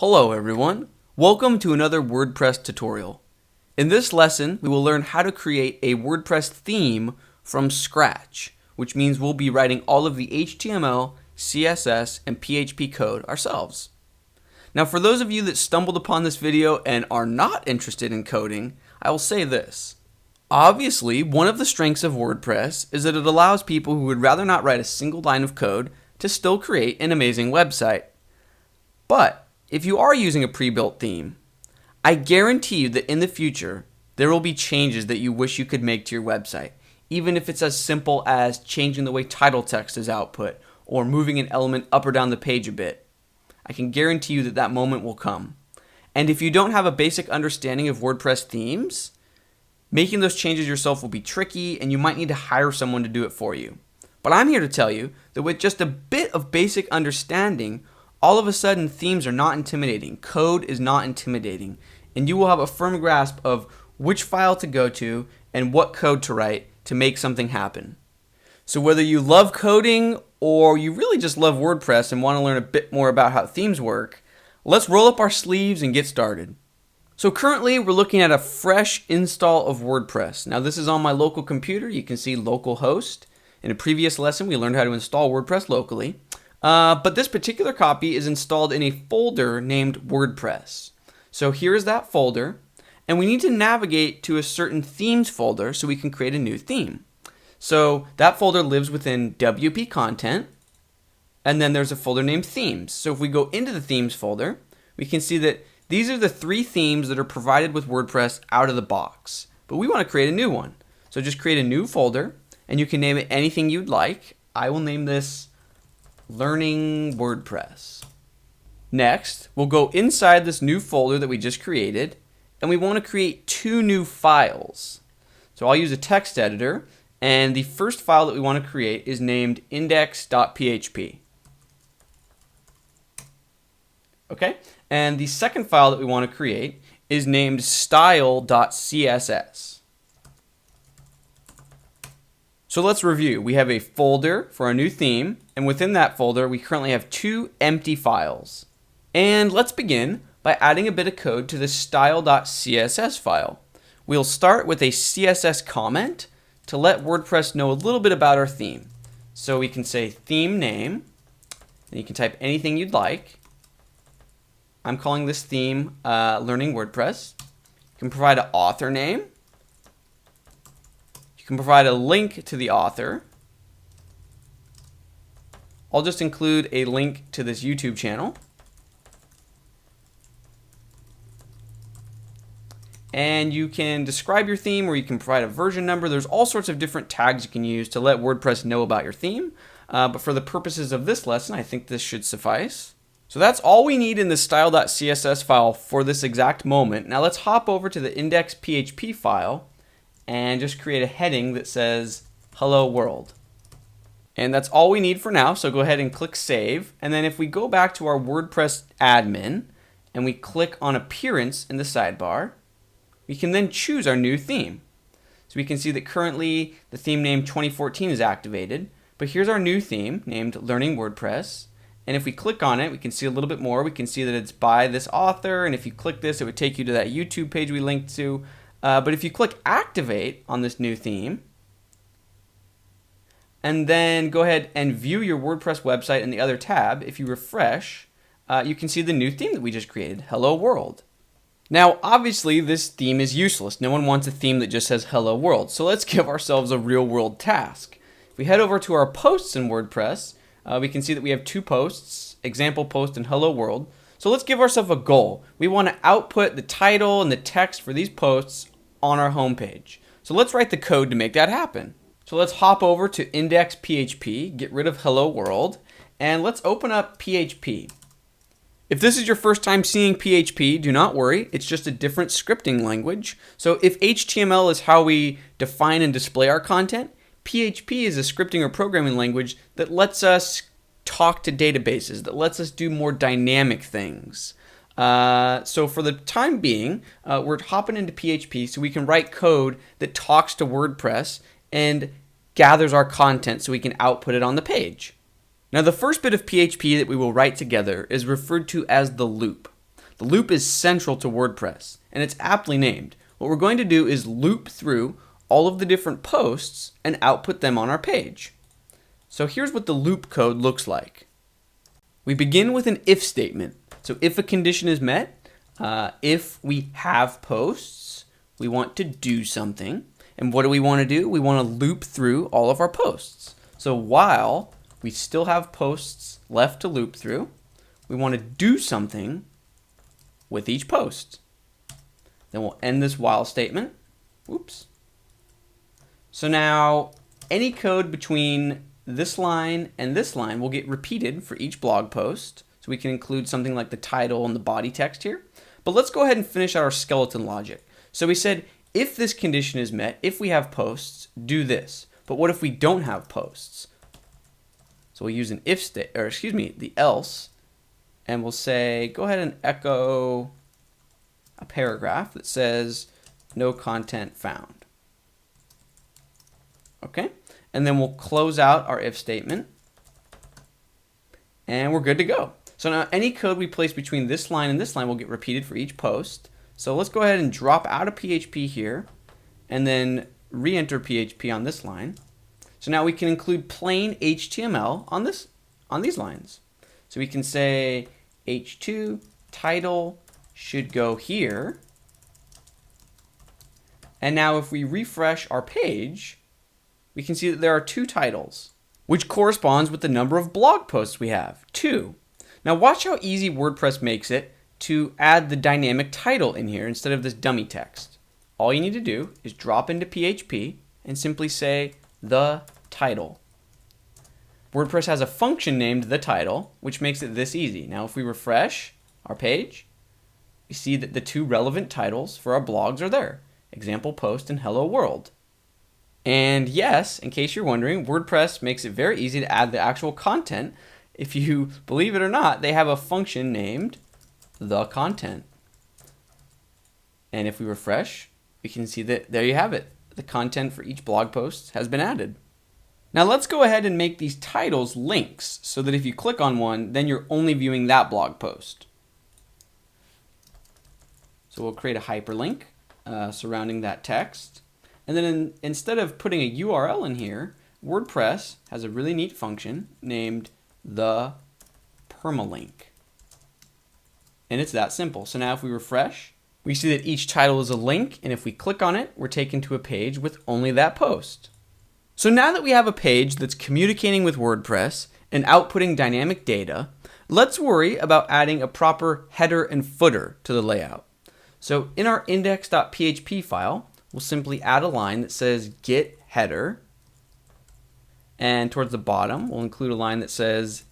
Hello everyone, welcome to another WordPress tutorial. In this lesson, we will learn how to create a WordPress theme from scratch, which means we'll be writing all of the HTML, CSS, and PHP code ourselves. Now for those of you that stumbled upon this video and are not interested in coding, I will say this. Obviously, one of the strengths of WordPress is that it allows people who would rather not write a single line of code to still create an amazing website. But if you are using a pre-built theme, I guarantee you that in the future, there will be changes that you wish you could make to your website, even if it's as simple as changing the way title text is output or moving an element up or down the page a bit. I can guarantee you that that moment will come. And if you don't have a basic understanding of WordPress themes, making those changes yourself will be tricky and you might need to hire someone to do it for you. But I'm here to tell you that with just a bit of basic understanding, all of a sudden, themes are not intimidating. Code is not intimidating. And you will have a firm grasp of which file to go to and what code to write to make something happen. So whether you love coding or you really just love WordPress and want to learn a bit more about how themes work, let's roll up our sleeves and get started. So currently, we're looking at a fresh install of WordPress. Now this is on my local computer. You can see localhost. In a previous lesson, we learned how to install WordPress locally. But this particular copy is installed in a folder named WordPress. So here's that folder, and we need to navigate to a certain themes folder so we can create a new theme. So that folder lives within WP content, and then there's a folder named themes. So if we go into the themes folder, we can see that these are the 3 themes that are provided with WordPress out of the box. But we want to create a new one. So just create a new folder, and you can name it anything you'd like. I will name this Learning WordPress. Next, we'll go inside this new folder that we just created, and we want to create 2 new files. So I'll use a text editor, and the first file that we want to create is named index.php. Okay, and the second file that we want to create is named style.css. So let's review. We have a folder for our new theme, and within that folder, we currently have 2 empty files. And let's begin by adding a bit of code to the style.css file. We'll start with a CSS comment to let WordPress know a little bit about our theme. So we can say theme name, and you can type anything you'd like. I'm calling this theme Learning WordPress. You can provide an author name. You can provide a link to the author. I'll just include a link to this YouTube channel. And you can describe your theme, or you can provide a version number. There's all sorts of different tags you can use to let WordPress know about your theme. But for the purposes of this lesson, I think this should suffice. So that's all we need in the style.css file for this exact moment. Now let's hop over to the index.php file and just create a heading that says Hello World. And that's all we need for now, so go ahead and click Save. And then if we go back to our WordPress admin and we click on Appearance in the sidebar, we can then choose our new theme. So we can see that currently the theme name 2014 is activated, but here's our new theme named Learning WordPress. And if we click on it, we can see a little bit more. We can see that it's by this author, and if you click this, it would take you to that YouTube page we linked to. But if you click Activate on this new theme, and then go ahead and view your WordPress website in the other tab, if you refresh, you can see the new theme that we just created, Hello World. Now, obviously, this theme is useless. No one wants a theme that just says Hello World. So let's give ourselves a real-world task. If we head over to our posts in WordPress, we can see that we have 2 posts, example post and Hello World. So let's give ourselves a goal. We want to output the title and the text for these posts on our homepage. So let's write the code to make that happen. So let's hop over to index.php, get rid of Hello World, and let's open up PHP. If this is your first time seeing PHP, do not worry, it's just a different scripting language. So if HTML is how we define and display our content, PHP is a scripting or programming language that lets us talk to databases, that lets us do more dynamic things. So for the time being, we're hopping into PHP so we can write code that talks to WordPress and gathers our content so we can output it on the page. Now the first bit of PHP that we will write together is referred to as the loop. The loop is central to WordPress, and it's aptly named. What we're going to do is loop through all of the different posts and output them on our page. So here's what the loop code looks like. We begin with an if statement. So if a condition is met, if we have posts, we want to do something. And what do we want to do? We want to loop through all of our posts. So while we still have posts left to loop through, we want to do something with each post. Then we'll end this while statement. Oops. So now any code between this line and this line will get repeated for each blog post. So we can include something like the title and the body text here. But let's go ahead and finish our skeleton logic. So we said, if this condition is met, if we have posts, do this. But what if we don't have posts? So we'll use an if the else, and we'll say, go ahead and echo a paragraph that says no content found. Okay, and then we'll close out our if statement, and we're good to go. So now any code we place between this line and this line will get repeated for each post. So let's go ahead and drop out of PHP here, and then re-enter PHP on this line. So now we can include plain HTML on these lines. So we can say h2 title should go here. And now if we refresh our page, we can see that there are 2 titles, which corresponds with the number of blog posts we have, 2. Now watch how easy WordPress makes it to add the dynamic title in here instead of this dummy text. All you need to do is drop into PHP and simply say the title. WordPress has a function named the title, which makes it this easy. Now if we refresh our page, we see that the 2 relevant titles for our blogs are there, example post and hello world. And yes, in case you're wondering, WordPress makes it very easy to add the actual content. If you believe it or not, they have a function named the content. And if we refresh, we can see that there you have it. The content for each blog post has been added. Now let's go ahead and make these titles links so that if you click on one, then you're only viewing that blog post. So we'll create a hyperlink surrounding that text. And then instead of putting a URL in here, WordPress has a really neat function named the permalink. And it's that simple. So now if we refresh, we see that each title is a link, and if we click on it, we're taken to a page with only that post. So now that we have a page that's communicating with WordPress and outputting dynamic data, let's worry about adding a proper header and footer to the layout. So in our index.php file, we'll simply add a line that says get header, and towards the bottom, we'll include a line that says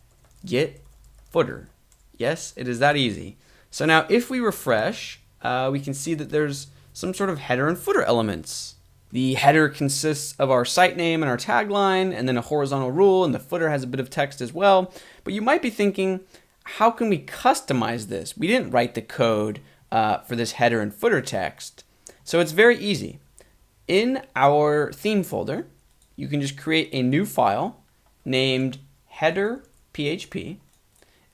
get footer. Yes, it is that easy. So now if we refresh, we can see that there's some sort of header and footer elements. The header consists of our site name and our tagline, and then a horizontal rule, and the footer has a bit of text as well. But you might be thinking, how can we customize this? We didn't write the code for this header and footer text. So it's very easy. In our theme folder, you can just create a new file named header.php,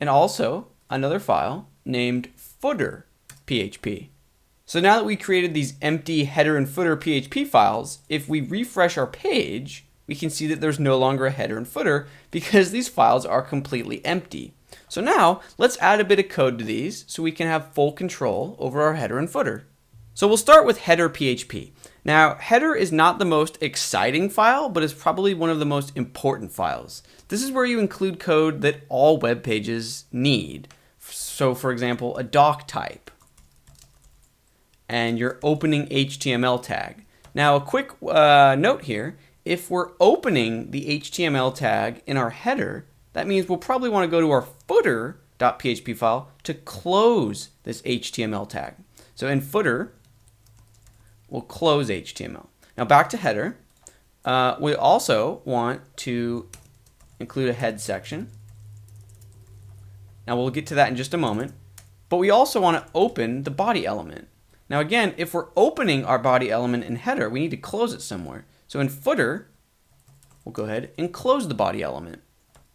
and also another file named footer.php. So now that we created these empty header and footer PHP files, if we refresh our page, we can see that there's no longer a header and footer because these files are completely empty. So now let's add a bit of code to these so we can have full control over our header and footer. So we'll start with header.php. Now, header is not the most exciting file, but it's probably one of the most important files. This is where you include code that all web pages need. So for example, a doc type and your opening HTML tag. Now a quick note here, if we're opening the HTML tag in our header, that means we'll probably want to go to our footer.php file to close this HTML tag. So in footer, we'll close HTML. Now back to header, we also want to include a head section. Now we'll get to that in just a moment, but we also want to open the body element. Now again, if we're opening our body element in header, we need to close it somewhere. So in footer, we'll go ahead and close the body element.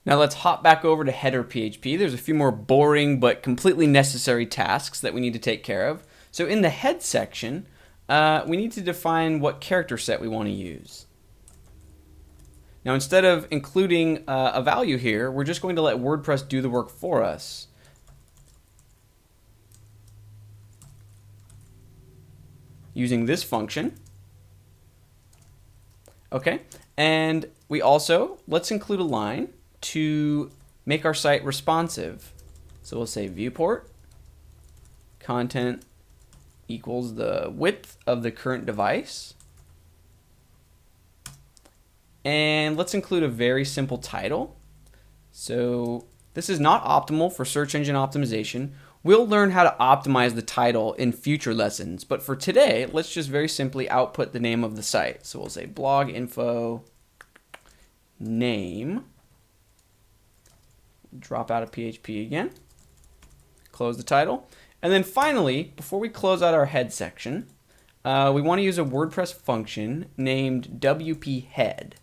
Now let's hop back over to header PHP. There's a few more boring but completely necessary tasks that we need to take care of. So in the head section, we need to define what character set we want to use. Now instead of including a value here, we're just going to let WordPress do the work for us. Using this function. Okay, and we also, let's include a line to make our site responsive. So we'll say viewport content equals the width of the current device. And let's include a very simple title. So this is not optimal for search engine optimization. We'll learn how to optimize the title in future lessons, but for today, let's just very simply output the name of the site. So we'll say blog info name, drop out of PHP again, close the title, and then finally, before we close out our head section, we want to use a WordPress function named WP head.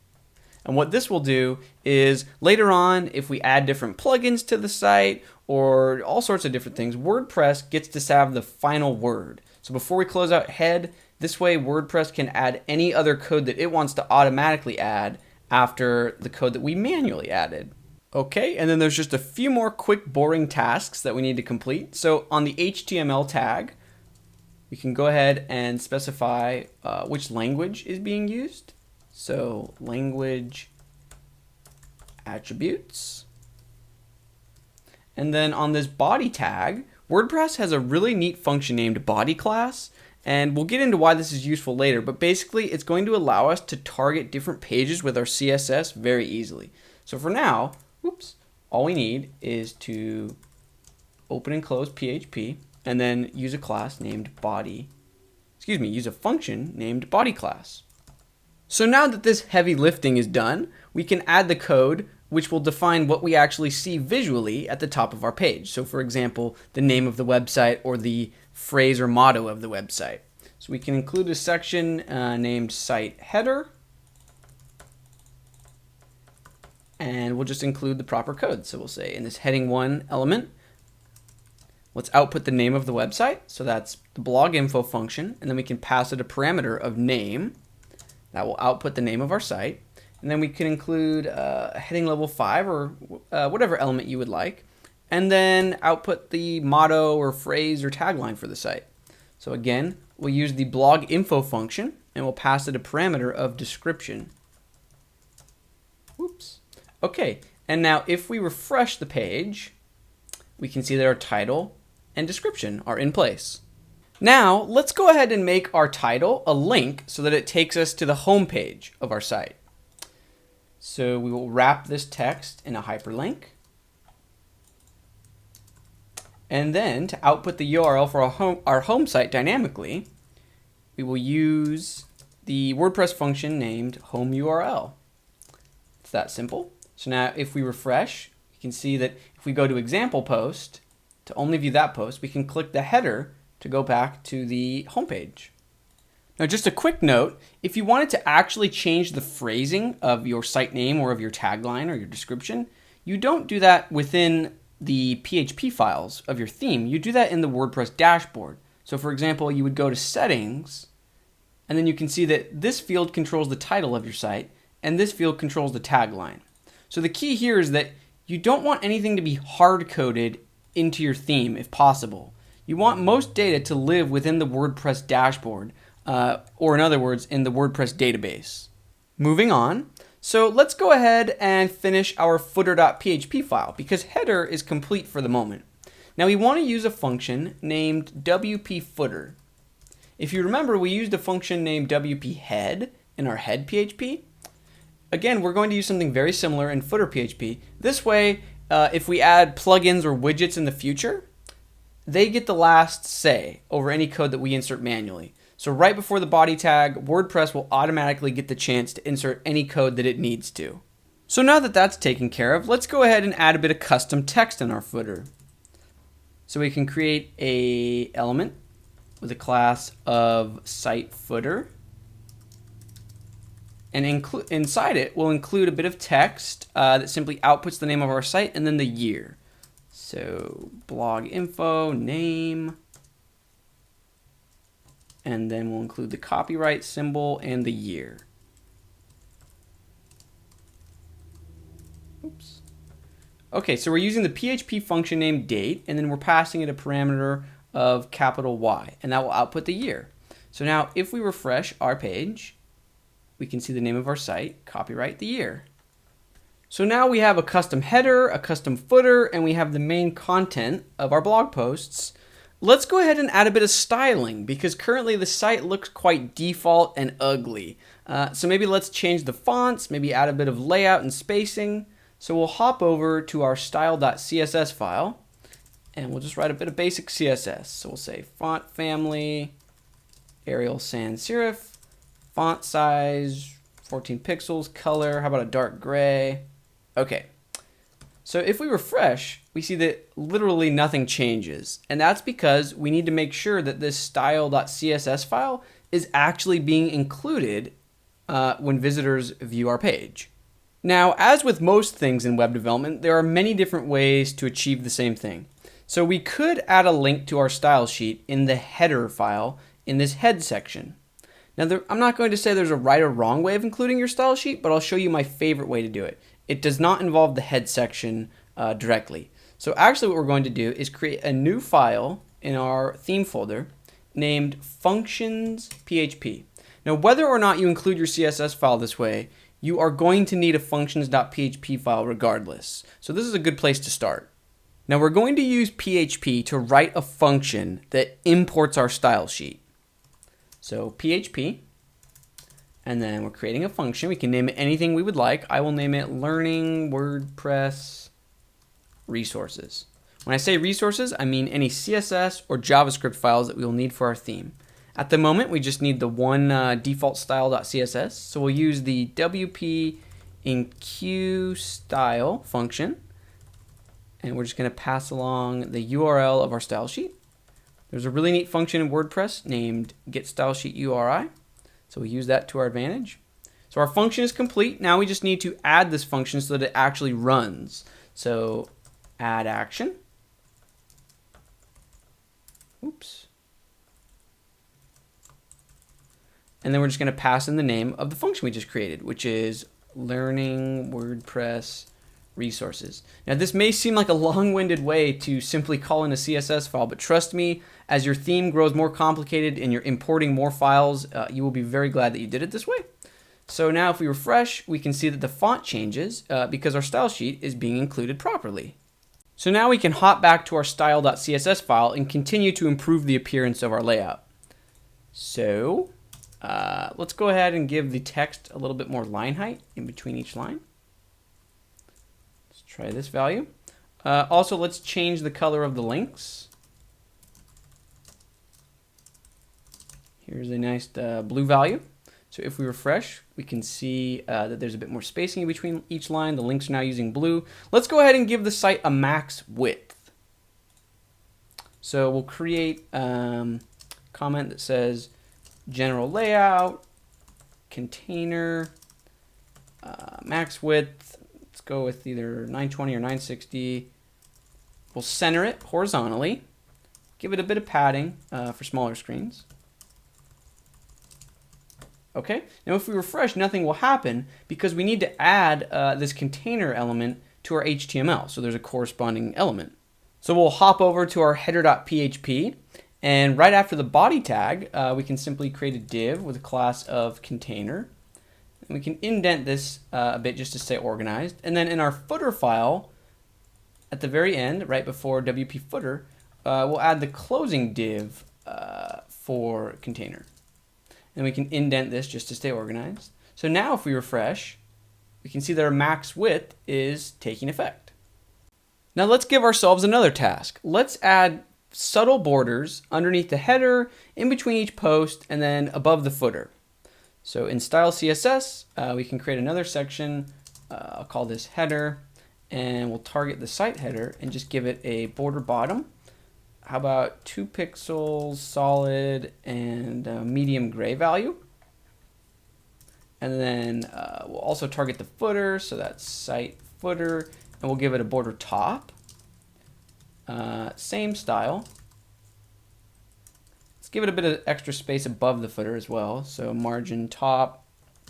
And what this will do is later on, if we add different plugins to the site or all sorts of different things, WordPress gets to have the final word. So before we close out head, this way WordPress can add any other code that it wants to automatically add after the code that we manually added. Okay, and then there's just a few more quick boring tasks that we need to complete. So on the HTML tag, we can go ahead and specify which language is being used. So language attributes. And then on this body tag, WordPress has a really neat function named body class, and we'll get into why this is useful later, but basically it's going to allow us to target different pages with our CSS very easily. So for now, all we need is to open and close PHP and then use a class named use a function named body class. So now that this heavy lifting is done, we can add the code which will define what we actually see visually at the top of our page. So for example, the name of the website or the phrase or motto of the website. So we can include a section named site header, and we'll just include the proper code. So we'll say in this heading 1 element, let's output the name of the website. So that's the blog info function, and then we can pass it a parameter of name. That will output the name of our site. And then we can include heading level 5 or whatever element you would like. And then output the motto or phrase or tagline for the site. So again, we'll use the blog info function and we'll pass it a parameter of description. Okay, and now if we refresh the page, we can see that our title and description are in place. Now, let's go ahead and make our title a link so that it takes us to the home page of our site. So we will wrap this text in a hyperlink. And then to output the URL for our home site dynamically, we will use the WordPress function named home URL. It's that simple. So now if we refresh, we can see that if we go to example post, to only view that post, we can click the header to go back to the homepage. Now just a quick note, if you wanted to actually change the phrasing of your site name or of your tagline or your description, you don't do that within the PHP files of your theme. You do that in the WordPress dashboard. So for example, you would go to settings, and then you can see that this field controls the title of your site, and this field controls the tagline. So the key here is that you don't want anything to be hard-coded into your theme if possible. You want most data to live within the WordPress dashboard, or in other words, in the WordPress database. Moving on, so let's go ahead and finish our footer.php file because header is complete for the moment. Now we want to use a function named WP footer. If you remember, we used a function named WP head in our head PHP. Again, we're going to use something very similar in footer PHP. This way, if we add plugins or widgets in the future, they get the last say over any code that we insert manually. So right before the body tag, WordPress will automatically get the chance to insert any code that it needs to. So now that that's taken care of, let's go ahead and add a bit of custom text in our footer. So we can create an element with a class of site footer. And inside it, we'll include a bit of text that simply outputs the name of our site and then the year. So blog info, name, and then we'll include the copyright symbol and the year. Oops. Okay, so we're using the PHP function name date, and then we're passing it a parameter of capital Y, and that will output the year. So now if we refresh our page, we can see the name of our site, copyright the year. So now we have a custom header, a custom footer, and we have the main content of our blog posts. Let's go ahead and add a bit of styling because currently the site looks quite default and ugly. So maybe let's change the fonts, maybe add a bit of layout and spacing. So we'll hop over to our style.css file and we'll just write a bit of basic CSS. So we'll say font family, Arial sans serif, font size, 14 pixels, color, how about a dark gray? Okay. So if we refresh, we see that literally nothing changes. And that's because we need to make sure that this style.css file is actually being included when visitors view our page. Now, as with most things in web development, there are many different ways to achieve the same thing. So we could add a link to our style sheet in the header file in this head section. Now, I'm not going to say there's a right or wrong way of including your style sheet, but I'll show you my favorite way to do it. It does not involve the head section directly. So actually what we're going to do is create a new file in our theme folder named functions.php. Now, whether or not you include your CSS file this way, you are going to need a functions.php file regardless. So this is a good place to start. Now we're going to use PHP to write a function that imports our style sheet. So PHP, and then we're creating a function. We can name it anything we would like. I will name it Learning WordPress Resources. When I say resources, I mean any CSS or JavaScript files that we will need for our theme. At the moment, we just need the one default style.css. So we'll use the WP in Q style function. And we're just going to pass along the URL of our style sheet. There's a really neat function in WordPress named getStyleSheetURI. So we use that to our advantage. So our function is complete. Now we just need to add this function so that it actually runs. So add action. Oops. And then we're just going to pass in the name of the function we just created, which is Learning WordPress Resources. Now this may seem like a long-winded way to simply call in a CSS file, but trust me, as your theme grows more complicated and you're importing more files, you will be very glad that you did it this way. So now if we refresh, we can see that the font changes because our style sheet is being included properly. So now we can hop back to our style.css file and continue to improve the appearance of our layout. So let's go ahead and give the text a little bit more line height in between each line. Let's try this value. Also, let's change the color of the links. Here's a nice blue value. So if we refresh, we can see that there's a bit more spacing in between each line. The links are now using blue. Let's go ahead and give the site a max width. So we'll create a comment that says general layout, container, max width. Let's go with either 920 or 960. We'll center it horizontally. Give it a bit of padding for smaller screens. Okay, now if we refresh, nothing will happen because we need to add this container element to our HTML. So there's a corresponding element. So we'll hop over to our header.php, and right after the body tag, we can simply create a div with a class of container. And we can indent this a bit just to stay organized. And then in our footer file, at the very end, right before WP footer, we'll add the closing div for container. And we can indent this just to stay organized. So now if we refresh, we can see that our max width is taking effect. Now let's give ourselves another task. Let's add subtle borders underneath the header, in between each post, and then above the footer. So in style CSS, we can create another section. I'll call this header, and we'll target the site header and just give it a border bottom. How about 2 pixels solid and medium gray value? And then we'll also target the footer, so that's site footer, and we'll give it a border top. Same style. Let's give it a bit of extra space above the footer as well. So margin top,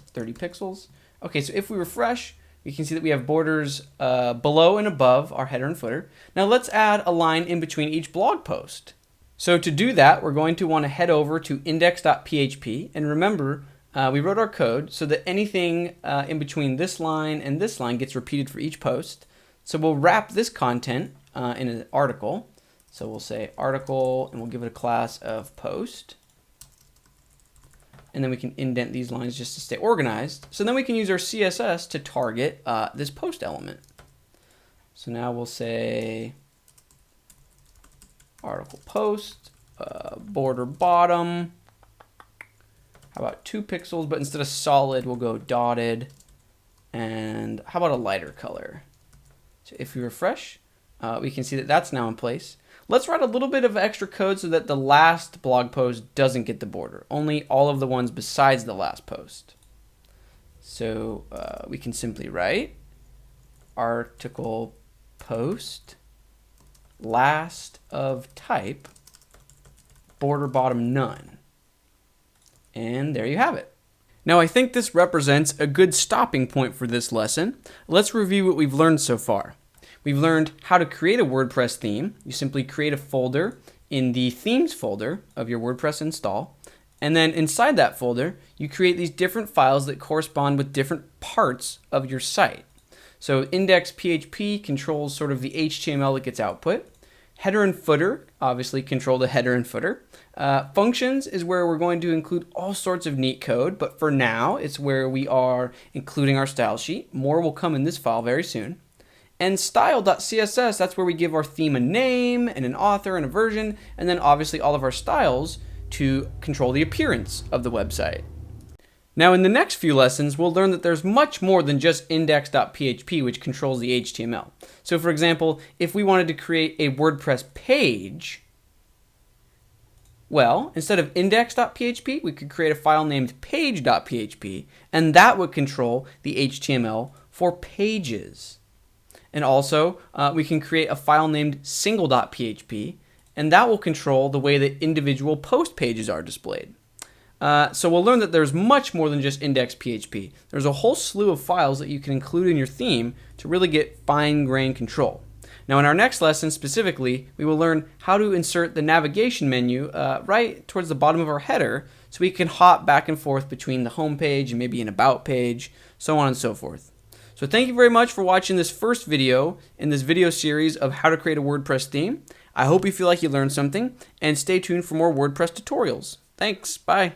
30 pixels. Okay, so if we refresh, we can see that we have borders below and above our header and footer. Now let's add a line in between each blog post. So to do that, we're going to want to head over to index.php, and remember, we wrote our code so that anything in between this line and this line gets repeated for each post. So we'll wrap this content in an article. So we'll say article, and we'll give it a class of post. And then we can indent these lines just to stay organized. So then we can use our CSS to target this post element. So now we'll say article post, border bottom. How about 2 pixels, but instead of solid, we'll go dotted. And how about a lighter color? So if we refresh, we can see that that's now in place. Let's write a little bit of extra code so that the last blog post doesn't get the border, only all of the ones besides the last post. So we can simply write article post last of type border bottom none. And there you have it. Now I think this represents a good stopping point for this lesson. Let's review what we've learned so far. We've learned how to create a WordPress theme. You simply create a folder in the themes folder of your WordPress install. And then inside that folder, you create these different files that correspond with different parts of your site. So index.php controls sort of the HTML that gets output. Header and footer obviously control the header and footer. Functions is where we're going to include all sorts of neat code, but for now, it's where we are including our style sheet. More will come in this file very soon. And style.css, that's where we give our theme a name and an author and a version, and then obviously all of our styles to control the appearance of the website. Now in the next few lessons, we'll learn that there's much more than just index.php, which controls the HTML. So for example, if we wanted to create a WordPress page, well, instead of index.php, we could create a file named page.php, and that would control the HTML for pages. And also, we can create a file named single.php, and that will control the way that individual post pages are displayed. So we'll learn that there's much more than just index.php. There's a whole slew of files that you can include in your theme to really get fine-grained control. Now in our next lesson specifically, we will learn how to insert the navigation menu right towards the bottom of our header so we can hop back and forth between the home page and maybe an about page, so on and so forth. So thank you very much for watching this first video in this video series of how to create a WordPress theme. I hope you feel like you learned something, and stay tuned for more WordPress tutorials. Thanks, bye.